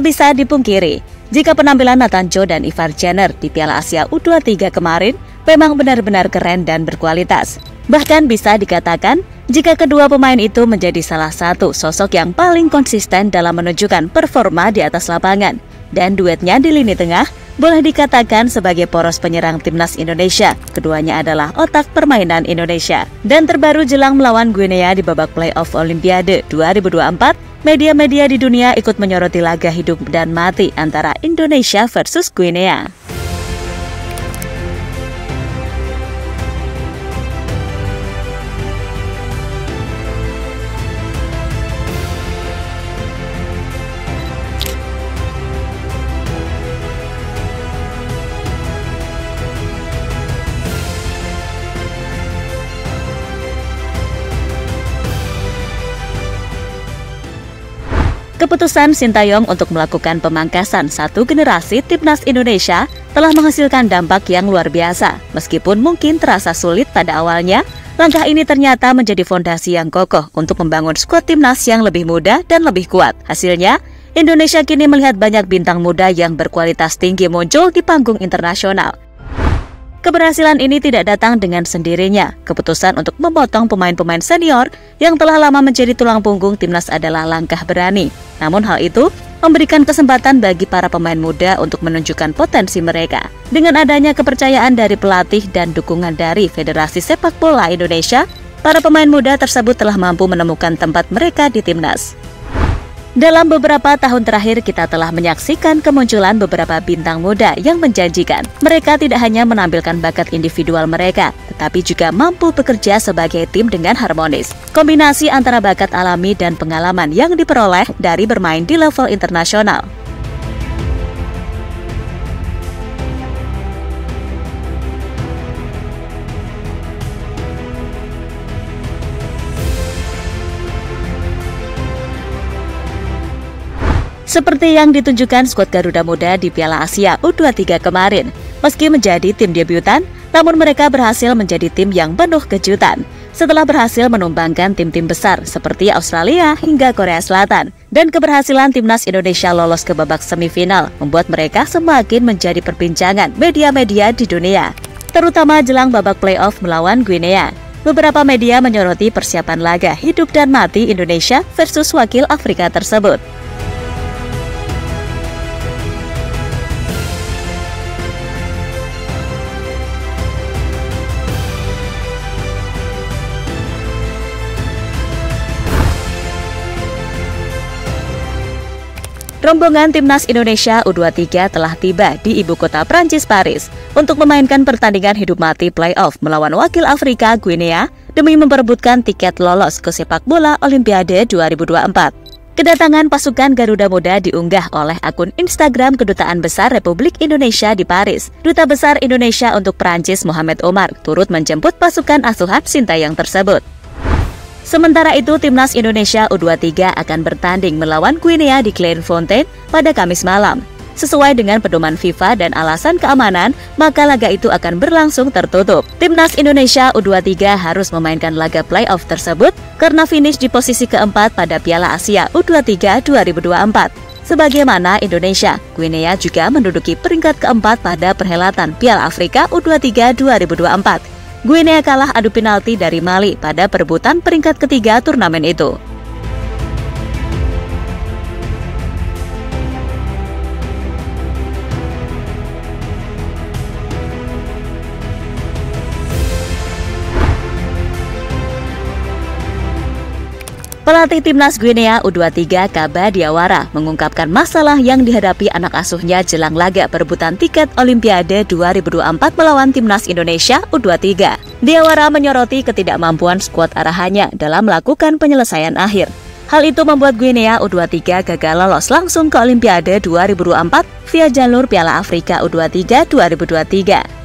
Tak bisa dipungkiri, jika penampilan Nathan Joe dan Ivar Jenner di Piala Asia U23 kemarin memang benar-benar keren dan berkualitas. Bahkan bisa dikatakan jika kedua pemain itu menjadi salah satu sosok yang paling konsisten dalam menunjukkan performa di atas lapangan. Dan duetnya di lini tengah boleh dikatakan sebagai poros penyerang timnas Indonesia. Keduanya adalah otak permainan Indonesia. Dan terbaru jelang melawan Guinea di babak playoff Olimpiade 2024, media-media di dunia ikut menyoroti laga hidup dan mati antara Indonesia versus Guinea. Keputusan Sintayong untuk melakukan pemangkasan satu generasi timnas Indonesia telah menghasilkan dampak yang luar biasa. Meskipun mungkin terasa sulit pada awalnya, langkah ini ternyata menjadi fondasi yang kokoh untuk membangun skuad timnas yang lebih muda dan lebih kuat. Hasilnya, Indonesia kini melihat banyak bintang muda yang berkualitas tinggi muncul di panggung internasional. Keberhasilan ini tidak datang dengan sendirinya. Keputusan untuk memotong pemain-pemain senior yang telah lama menjadi tulang punggung timnas adalah langkah berani. Namun hal itu memberikan kesempatan bagi para pemain muda untuk menunjukkan potensi mereka. Dengan adanya kepercayaan dari pelatih dan dukungan dari Federasi Sepak Bola Indonesia, para pemain muda tersebut telah mampu menemukan tempat mereka di timnas. Dalam beberapa tahun terakhir, kita telah menyaksikan kemunculan beberapa bintang muda yang menjanjikan. Mereka tidak hanya menampilkan bakat individual mereka, tetapi juga mampu bekerja sebagai tim dengan harmonis. Kombinasi antara bakat alami dan pengalaman yang diperoleh dari bermain di level internasional. Seperti yang ditunjukkan skuad Garuda Muda di Piala Asia U23 kemarin. Meski menjadi tim debutan, namun mereka berhasil menjadi tim yang penuh kejutan. Setelah berhasil menumbangkan tim-tim besar seperti Australia hingga Korea Selatan. Dan keberhasilan timnas Indonesia lolos ke babak semifinal membuat mereka semakin menjadi perbincangan media-media di dunia. Terutama jelang babak playoff melawan Guinea. Beberapa media menyoroti persiapan laga hidup dan mati Indonesia versus wakil Afrika tersebut. Rombongan timnas Indonesia U23 telah tiba di ibu kota Prancis, Paris, untuk memainkan pertandingan hidup mati playoff melawan wakil Afrika Guinea demi memperebutkan tiket lolos ke sepak bola Olimpiade 2024. Kedatangan pasukan Garuda Muda diunggah oleh akun Instagram Kedutaan Besar Republik Indonesia di Paris. Duta Besar Indonesia untuk Prancis Mohamed Omar turut menjemput pasukan asuhan Sintayong tersebut. Sementara itu, timnas Indonesia U23 akan bertanding melawan Guinea di Clairefontaine pada Kamis malam. Sesuai dengan pedoman FIFA dan alasan keamanan, maka laga itu akan berlangsung tertutup. Timnas Indonesia U23 harus memainkan laga playoff tersebut karena finish di posisi keempat pada Piala Asia U23 2024. Sebagaimana Indonesia, Guinea juga menduduki peringkat keempat pada perhelatan Piala Afrika U23 2024. Guinea kalah adu penalti dari Mali pada perebutan peringkat ketiga turnamen itu. Pelatih timnas Guinea U23 Kaba Diawara mengungkapkan masalah yang dihadapi anak asuhnya jelang laga perebutan tiket Olimpiade 2024 melawan timnas Indonesia U23. Diawara menyoroti ketidakmampuan skuad arahannya dalam melakukan penyelesaian akhir. Hal itu membuat Guinea U23 gagal lolos langsung ke Olimpiade 2024 via jalur Piala Afrika U23 2023.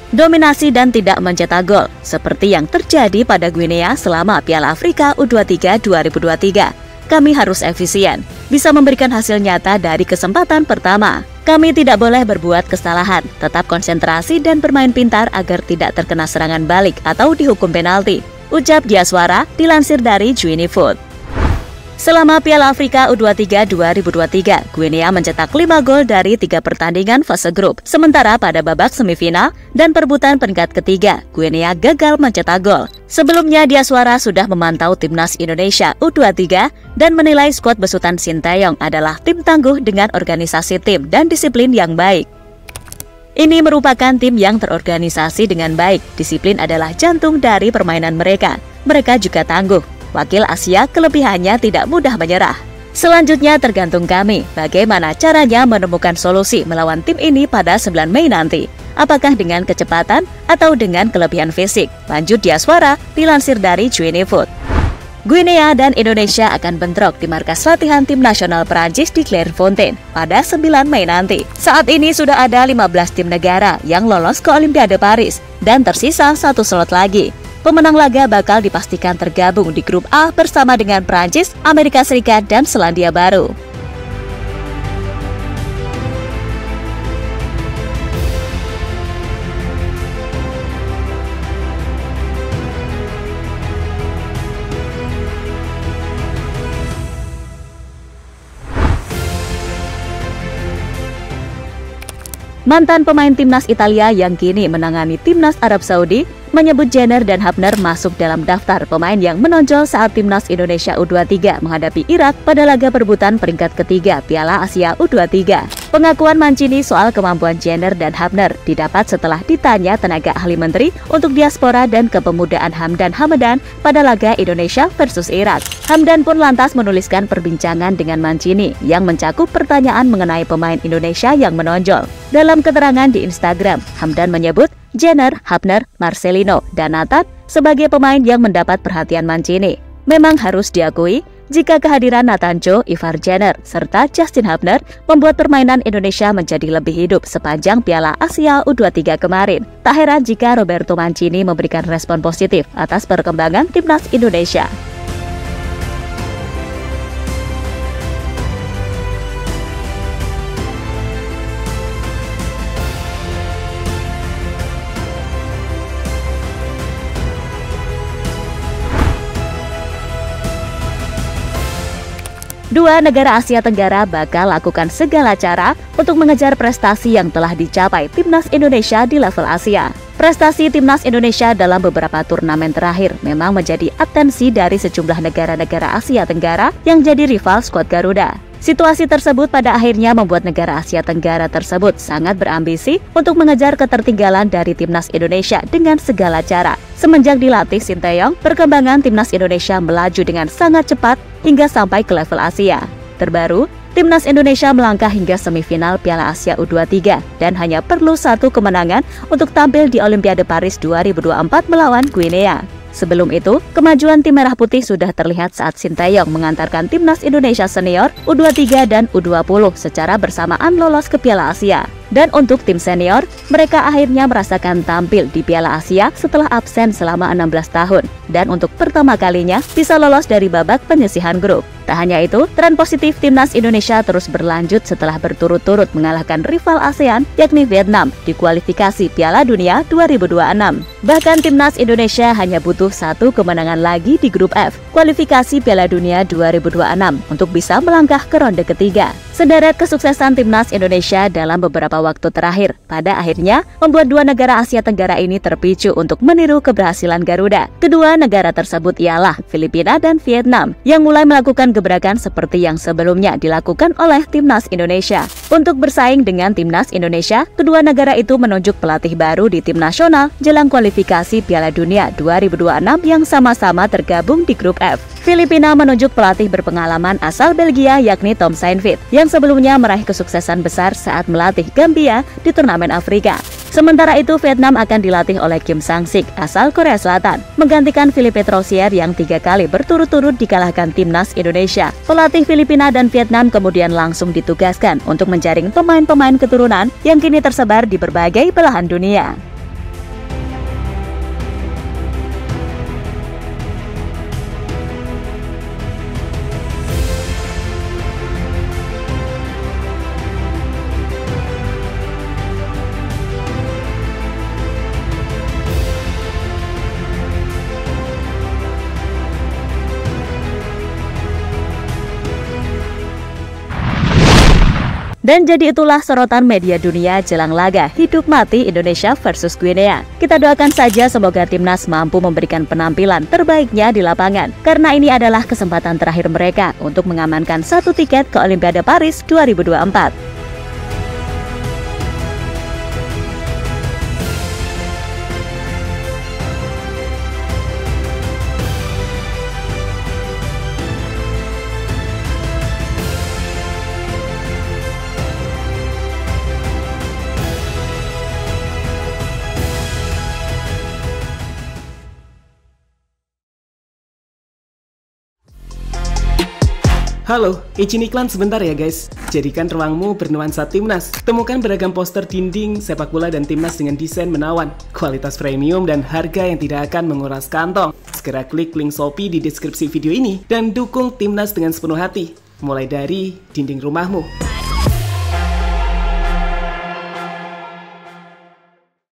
Dominasi dan tidak mencetak gol, seperti yang terjadi pada Guinea selama Piala Afrika U23 2023. Kami harus efisien, bisa memberikan hasil nyata dari kesempatan pertama. Kami tidak boleh berbuat kesalahan, tetap konsentrasi dan bermain pintar agar tidak terkena serangan balik atau dihukum penalti, ucap Diaswara dilansir dari Juinifoot. Selama Piala Afrika U23 2023, Guinea mencetak 5 gol dari 3 pertandingan fase grup. Sementara pada babak semifinal dan perebutan peringkat ketiga, Guinea gagal mencetak gol. Sebelumnya, Diaswara sudah memantau timnas Indonesia U23 dan menilai skuad besutan Sinteyong adalah tim tangguh dengan organisasi tim dan disiplin yang baik. Ini merupakan tim yang terorganisasi dengan baik. Disiplin adalah jantung dari permainan mereka. Mereka juga tangguh. Wakil Asia kelebihannya tidak mudah menyerah. Selanjutnya tergantung kami, bagaimana caranya menemukan solusi melawan tim ini pada 9 Mei nanti. Apakah dengan kecepatan atau dengan kelebihan fisik? Lanjut Diaswara, dilansir dari Juinefoot. Guinea dan Indonesia akan bentrok di markas latihan tim nasional Perancis di Clairefontaine pada 9 Mei nanti. Saat ini sudah ada 15 tim negara yang lolos ke Olimpiade Paris dan tersisa 1 slot lagi. Pemenang laga bakal dipastikan tergabung di grup A bersama dengan Prancis, Amerika Serikat, dan Selandia Baru. Mantan pemain timnas Italia yang kini menangani timnas Arab Saudi menyebut Jenner dan Hapner masuk dalam daftar pemain yang menonjol saat timnas Indonesia U23 menghadapi Irak pada laga perebutan peringkat ketiga Piala Asia U23. Pengakuan Mancini soal kemampuan Jenner dan Hapner didapat setelah ditanya tenaga ahli menteri untuk diaspora dan kepemudaan Hamdan Hamadan pada laga Indonesia versus Irak. Hamdan pun lantas menuliskan perbincangan dengan Mancini yang mencakup pertanyaan mengenai pemain Indonesia yang menonjol. Dalam keterangan di Instagram, Hamdan menyebut Jenner, Hapner, Marcelino, dan Nathan sebagai pemain yang mendapat perhatian Mancini. Memang harus diakui, jika kehadiran Nathan Cho, Ivar Jenner, serta Justin Hapner membuat permainan Indonesia menjadi lebih hidup sepanjang Piala Asia U23 kemarin. Tak heran jika Roberto Mancini memberikan respon positif atas perkembangan timnas Indonesia. Dua negara Asia Tenggara bakal lakukan segala cara untuk mengejar prestasi yang telah dicapai timnas Indonesia di level Asia. Prestasi timnas Indonesia dalam beberapa turnamen terakhir memang menjadi atensi dari sejumlah negara-negara Asia Tenggara yang jadi rival skuad Garuda. Situasi tersebut pada akhirnya membuat negara Asia Tenggara tersebut sangat berambisi untuk mengejar ketertinggalan dari timnas Indonesia dengan segala cara. Semenjak dilatih Sinteyong, perkembangan timnas Indonesia melaju dengan sangat cepat hingga sampai ke level Asia. Terbaru, timnas Indonesia melangkah hingga semifinal Piala Asia U23 dan hanya perlu 1 kemenangan untuk tampil di Olimpiade Paris 2024 melawan Guinea. Sebelum itu, kemajuan tim Merah Putih sudah terlihat saat Sinteyong mengantarkan timnas Indonesia senior, U23 dan U20 secara bersamaan lolos ke Piala Asia. Dan untuk tim senior, mereka akhirnya merasakan tampil di Piala Asia setelah absen selama 16 tahun. Dan untuk pertama kalinya bisa lolos dari babak penyisihan grup. Tak hanya itu, tren positif timnas Indonesia terus berlanjut setelah berturut-turut mengalahkan rival ASEAN yakni Vietnam di kualifikasi Piala Dunia 2026. Bahkan timnas Indonesia hanya butuh 1 kemenangan lagi di grup F kualifikasi Piala Dunia 2026 untuk bisa melangkah ke ronde ketiga. Sederet kesuksesan timnas Indonesia dalam beberapa waktu terakhir pada akhirnya membuat 2 negara Asia Tenggara ini terpicu untuk meniru keberhasilan Garuda. Kedua negara tersebut ialah Filipina dan Vietnam yang mulai melakukan gebrakan seperti yang sebelumnya dilakukan oleh timnas Indonesia. Untuk bersaing dengan timnas Indonesia, kedua negara itu menunjuk pelatih baru di tim nasional jelang kualifikasi Piala Dunia 2026 yang sama-sama tergabung di grup F. Filipina menunjuk pelatih berpengalaman asal Belgia yakni Tom Saintfiet yang sebelumnya meraih kesuksesan besar saat melatih Gambia di turnamen Afrika. Sementara itu, Vietnam akan dilatih oleh Kim Sang-sik asal Korea Selatan, menggantikan Philippe Troussier yang 3 kali berturut-turut dikalahkan timnas Indonesia. Pelatih Filipina dan Vietnam kemudian langsung ditugaskan untuk menjaring pemain-pemain keturunan yang kini tersebar di berbagai belahan dunia. Dan jadi itulah sorotan media dunia jelang laga hidup mati Indonesia versus Guinea. Kita doakan saja semoga timnas mampu memberikan penampilan terbaiknya di lapangan, karena ini adalah kesempatan terakhir mereka untuk mengamankan 1 tiket ke Olimpiade Paris 2024. Halo, izin iklan sebentar ya guys. Jadikan ruangmu bernuansa timnas. Temukan beragam poster dinding, sepak bola dan timnas dengan desain menawan, kualitas premium dan harga yang tidak akan menguras kantong. Segera klik link Shopee di deskripsi video ini dan dukung timnas dengan sepenuh hati. Mulai dari dinding rumahmu.